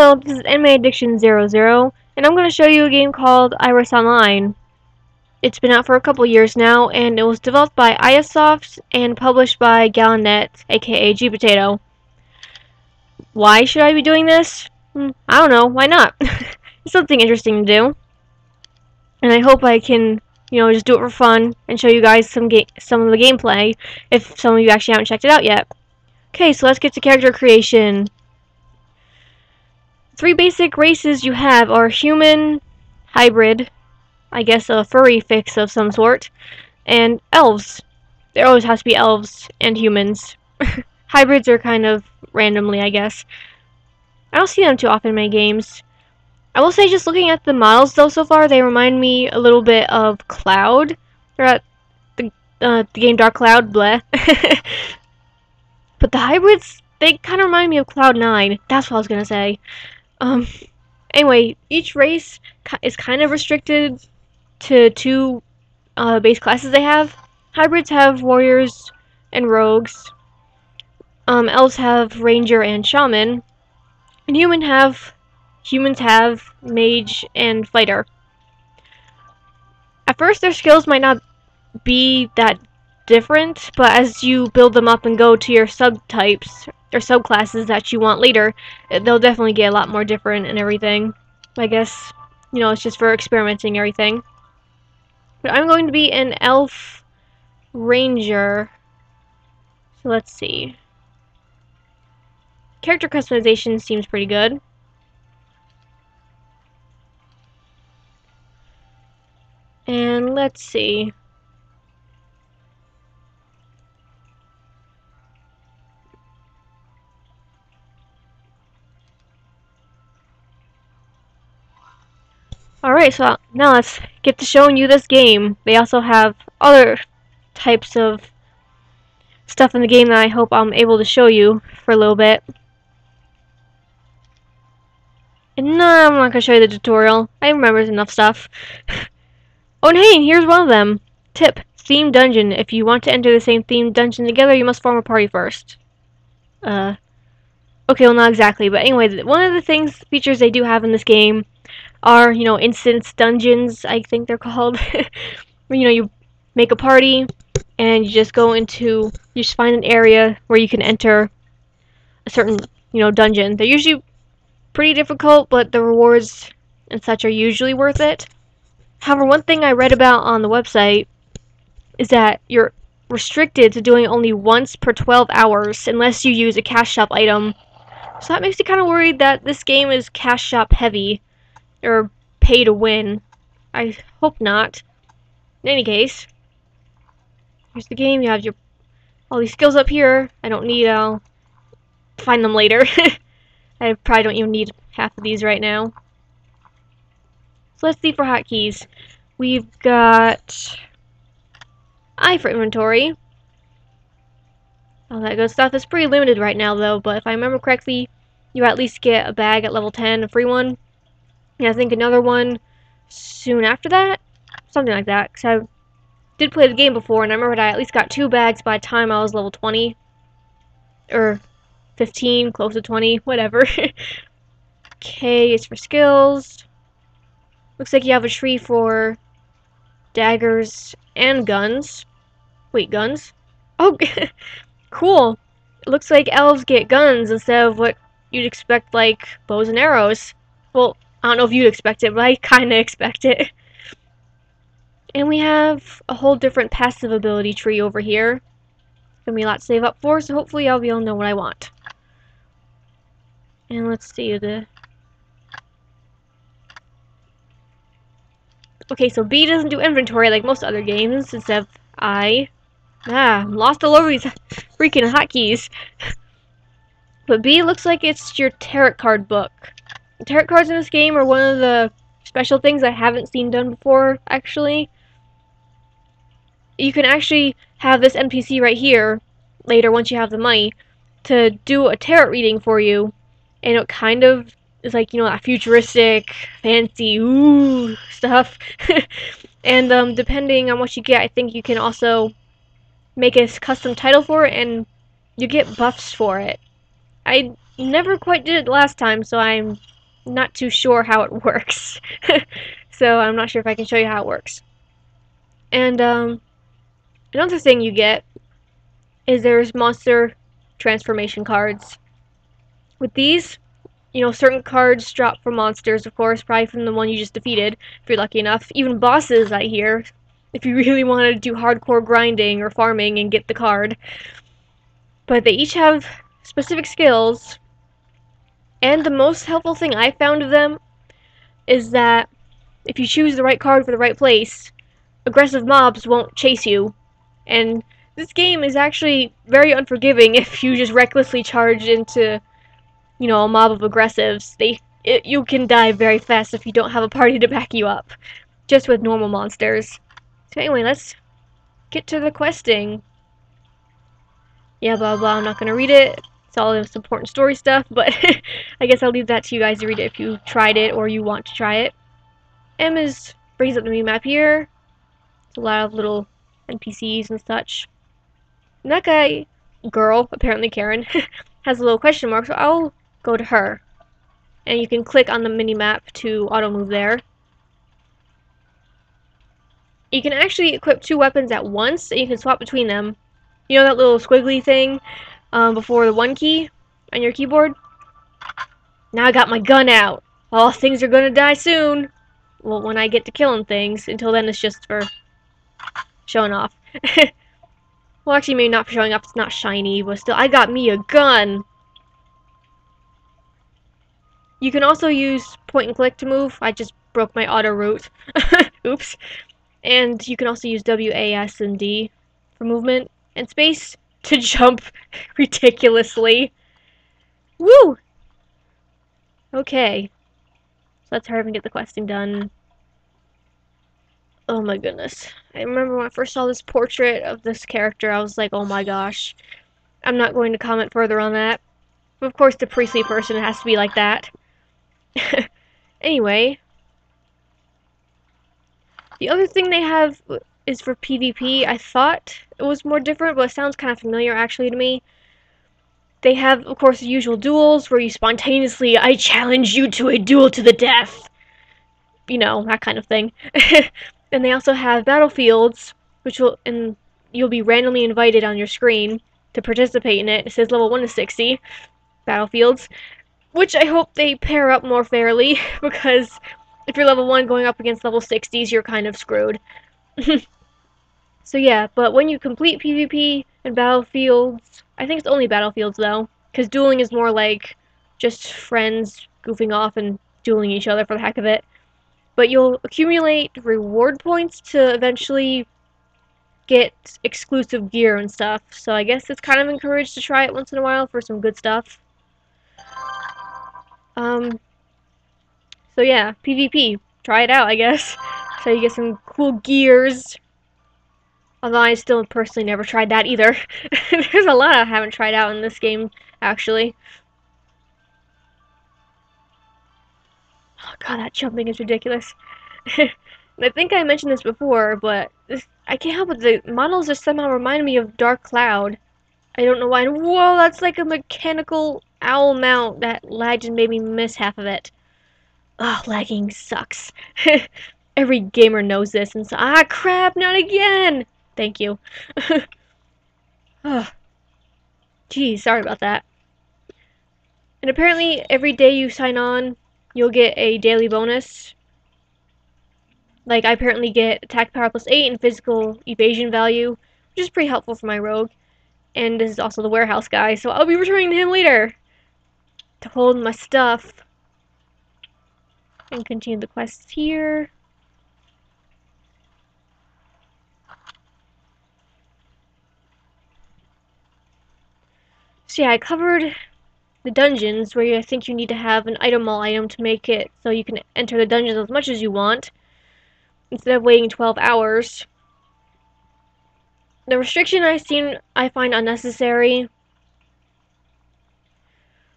Hello, this is Anime Addiction 00, and I'm going to show you a game called Iris Online. It's been out for a couple years now, and it was developed by AHHH and published by gala-net, aka G-Potato. Why should I be doing this? I don't know, why not? It's something interesting to do. And I hope I can, just do it for fun and show you guys some of the gameplay if some of you actually haven't checked it out yet. Okay, so let's get to character creation. Three basic races you have are human, hybrid, I guess a furry fix of some sort, and elves. There always has to be elves and humans. Hybrids are kind of randomly, I guess. I don't see them too often in my games. I will say, just looking at the models though so far, they remind me a little bit of Cloud. They're at the game Dark Cloud, bleh. But the hybrids, they kind of remind me of Cloud 9. That's what I was gonna say. Anyway, each race is kind of restricted to two base classes they have. Hybrids have warriors and rogues. Elves have ranger and shaman. And humans have mage and fighter. At first, their skills might not be that different, but as you build them up and go to your subtypes or subclasses that you want later, they'll definitely get a lot more different and everything. I guess, it's just for experimenting and everything. But I'm going to be an elf ranger. So let's see. Character customization seems pretty good. And let's see. Alright, so now let's get to showing you this game. They also have other types of stuff in the game that I hope I'm able to show you for a little bit. And no, I'm not going to show you the tutorial. I remember enough stuff. Oh, and hey, here's one of them. Tip: Theme Dungeon. If you want to enter the same theme dungeon together, you must form a party first. Okay, well, not exactly, but anyway, one of the features they do have in this game are, instance dungeons, I think they're called. Where, you make a party, and you just you just find an area where you can enter a certain, dungeon. They're usually pretty difficult, but the rewards and such are usually worth it. However, one thing I read about on the website is that you're restricted to doing only once per 12 hours unless you use a cash shop item. So that makes me kind of worried that this game is cash shop heavy, or pay to win. I hope not. In any case, here's the game. You have all these skills up here. I don't need, I'll find them later. I probably don't even need half of these right now. So let's see for hotkeys. We've got I for inventory. All that good stuff is pretty limited right now though, but if I remember correctly, you at least get a bag at level 10, a free one. And I think another one soon after that? Something like that, because I did play the game before, and I remember I at least got 2 bags by the time I was level 20. Or 15, close to 20, whatever. K is for skills. Looks like you have a tree for daggers and guns. Wait, guns? Oh, cool. It looks like elves get guns instead of what you'd expect, like bows and arrows. Well, I don't know if you'd expect it, but I kinda expect it. And we have a whole different passive ability tree over here. Gonna be a lot to save up for, so hopefully I'll be able to know what I want. And let's see Okay, so B doesn't do inventory like most other games, instead of I. I'm lost all over these freaking hotkeys. But B looks like it's your tarot card book. The tarot cards in this game are one of the special things I haven't seen done before, actually. You can actually have this NPC right here, later once you have the money, to do a tarot reading for you. And it kind of is like, that futuristic, fancy, ooh, stuff. And depending on what you get, I think you can also make a custom title for it, and you get buffs for it. I never quite did it last time, so I'm not too sure how it works. So I'm not sure if I can show you how it works. And another thing you get is there's monster transformation cards. With these, you know, certain cards drop from monsters, of course, probably from the one you just defeated, if you're lucky enough. Even bosses, I hear, if you really want to do hardcore grinding or farming and get the card. But they each have specific skills, and the most helpful thing I found of them is that if you choose the right card for the right place, aggressive mobs won't chase you. And this game is actually very unforgiving if you just recklessly charge into, you know, a mob of aggressives. You can die very fast if you don't have a party to back you up, just with normal monsters. So anyway, let's get to the questing. Yeah, blah blah, I'm not gonna read it. It's all this important story stuff, but I guess I'll leave that to you guys to read it if you tried it or you want to try it. M brings up the map here. It's a lot of little NPCs and such. And that guy, girl, apparently Karen, has a little question mark, so I'll go to her. And you can click on the mini-map to auto-move there. You can actually equip 2 weapons at once, and you can swap between them. You know that little squiggly thing before the 1 key on your keyboard? Now I got my gun out. All things are gonna die soon. Well, when I get to killing things. Until then, it's just for showing off. Well, actually, maybe not for showing off. It's not shiny, but still, I got me a gun. You can also use point and click to move. I just broke my auto route. Oops. And you can also use W, A, S, and D for movement, and space to jump ridiculously. Woo! Okay. So let's hurry up and get the questing done. Oh my goodness. I remember when I first saw this portrait of this character, I was like, oh my gosh. I'm not going to comment further on that. But of course, the priestly person has to be like that. Anyway. The other thing they have is for PvP. I thought it was more different, but it sounds kind of familiar actually to me. They have, of course, the usual duels where you spontaneously, I challenge you to a duel to the death. You know, that kind of thing. And they also have battlefields, and you'll be randomly invited on your screen to participate in it. It says level 1 to 60 battlefields, which I hope they pair up more fairly, because if you're level 1 going up against level 60s, you're kind of screwed. So yeah, but when you complete PvP and battlefields, I think it's only battlefields though, because dueling is more like just friends goofing off and dueling each other for the heck of it. But you'll accumulate reward points to eventually get exclusive gear and stuff, so I guess it's kind of encouraged to try it once in a while for some good stuff. So yeah, PvP. Try it out, I guess. So you get some cool gears. Although I still personally never tried that either. There's a lot I haven't tried out in this game, actually. Oh god, that jumping is ridiculous. I think I mentioned this before, but I can't help it. The models just somehow remind me of Dark Cloud. I don't know why. And whoa, that's like a mechanical owl mount that lagged and made me miss half of it. Ugh, lagging sucks. Every gamer knows this, and so ah crap, not again. Thank you. Ugh. Geez, sorry about that. And apparently, every day you sign on, you'll get a daily bonus. Like, I apparently get attack power plus 8 and physical evasion value, which is pretty helpful for my rogue. And this is also the warehouse guy, so I'll be returning to him later to hold my stuff. And continue the quests here. So yeah, I covered the dungeons, where I think you need to have an item mall item to make it so you can enter the dungeons as much as you want, instead of waiting 12 hours. The restriction I find unnecessary.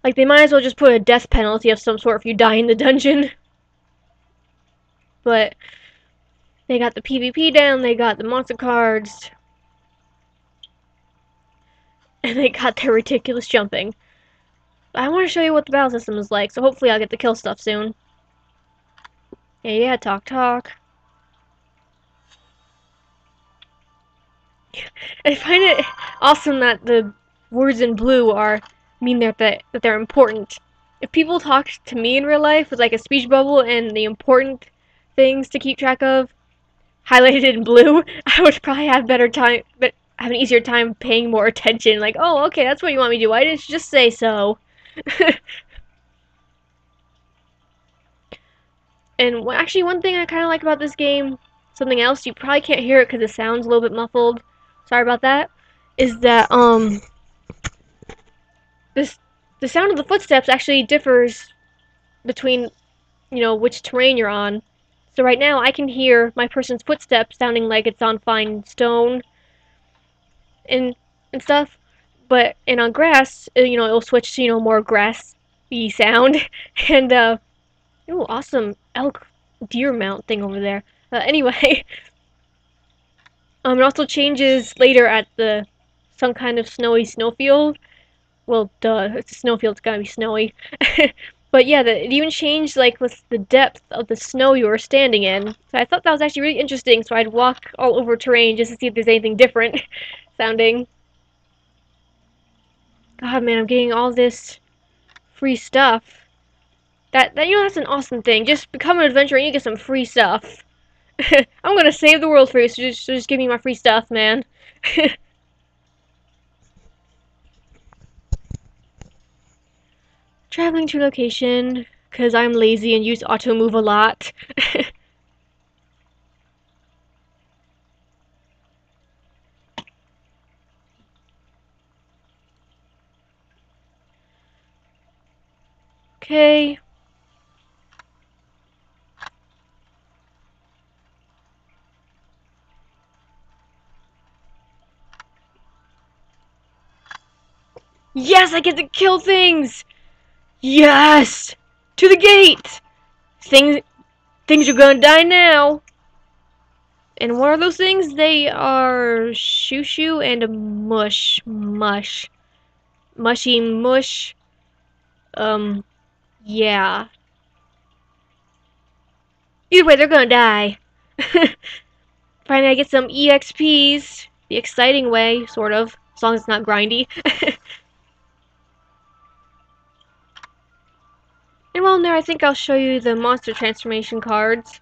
Like, they might as well just put a death penalty of some sort if you die in the dungeon. But they got the PvP down, they got the monster cards, and they got their ridiculous jumping. I want to show you what the battle system is like, so hopefully I'll get to kill stuff soon. Yeah, talk, talk. I find it awesome that the words in blue mean that they're important. If people talked to me in real life with like a speech bubble and the important things to keep track of highlighted in blue, I would probably have better time, but have an easier time paying more attention. Like, oh, okay, that's what you want me to do. Why didn't you just say so? And actually, one thing I kind of like about this game, something else, you probably can't hear it because it sounds a little bit muffled. Sorry about that. Is that this the sound of the footsteps actually differs between which terrain you're on. So right now I can hear my person's footsteps sounding like it's on fine stone and stuff, and on grass, it'll switch to more grassy sound and ooh, awesome elk deer mount thing over there. Anyway, it also changes later at some kind of snowy snowfield. Well, duh, it's a snowfield, it's gotta be snowy. But yeah, it even changed like with the depth of the snow you were standing in. So I thought that was actually really interesting. So I'd walk all over terrain just to see if there's anything different sounding. God, man, I'm getting all this free stuff. That's an awesome thing. Just become an adventurer and you get some free stuff. I'm gonna save the world for you, so just give me my free stuff, man. Traveling to location, because I'm lazy and use auto move a lot. Okay. Yes, I get to kill things! Yes! To the gate! Things are gonna die now! And what are those things? They are shoo shoo and a mush. Mush. Mushy mush. Yeah. Either way, they're gonna die. Finally, I get some EXPs. The exciting way, sort of. As long as it's not grindy. And while I'm there, I think I'll show you the monster transformation cards.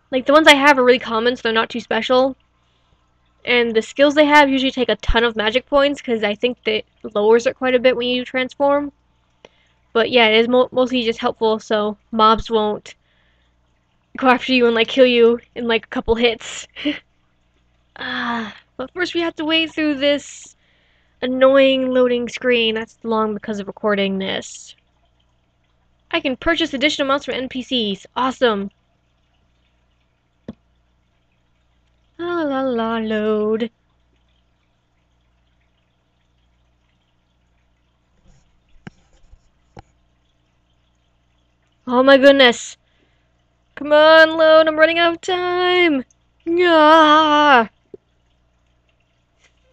Like, the ones I have are really common, so they're not too special. And the skills they have usually take a ton of magic points, because I think that lowers it quite a bit when you transform. But yeah, it is mostly just helpful, so mobs won't go after you and, like, kill you in, like, a couple hits. But first we have to wait through this annoying loading screen. That's long because of recording this. I can purchase additional mounts from NPCs. Awesome. La la la, load. Oh my goodness. Come on, load. I'm running out of time. Ah,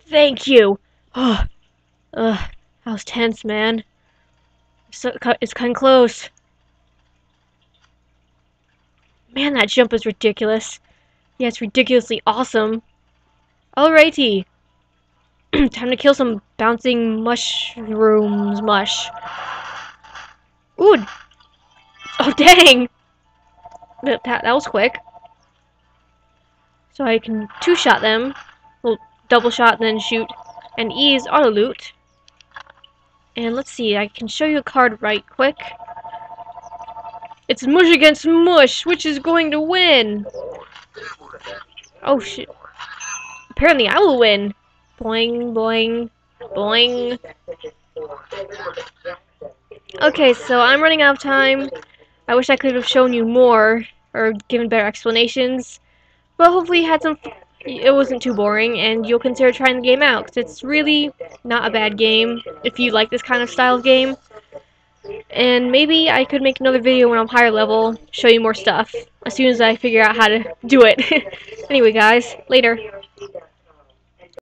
thank you. Oh, ugh, I was tense, man. It's kind of close. Man, that jump is ridiculous. Yeah, it's ridiculously awesome. Alrighty. Time to kill some bouncing mushrooms. Ooh. Oh, dang. That was quick. So I can two-shot them. Well, double shot, then shoot. And E is auto loot. And let's see, I can show you a card right quick. It's mush against mush, which is going to win? Oh shit. Apparently I will win. Boing, boing, boing. Okay, so I'm running out of time. I wish I could have shown you more, or given better explanations. But hopefully it wasn't too boring, and you'll consider trying the game out, because it's really not a bad game, if you like this kind of style of game. And maybe I could make another video when I'm higher level, show you more stuff, as soon as I figure out how to do it. Anyway guys, later.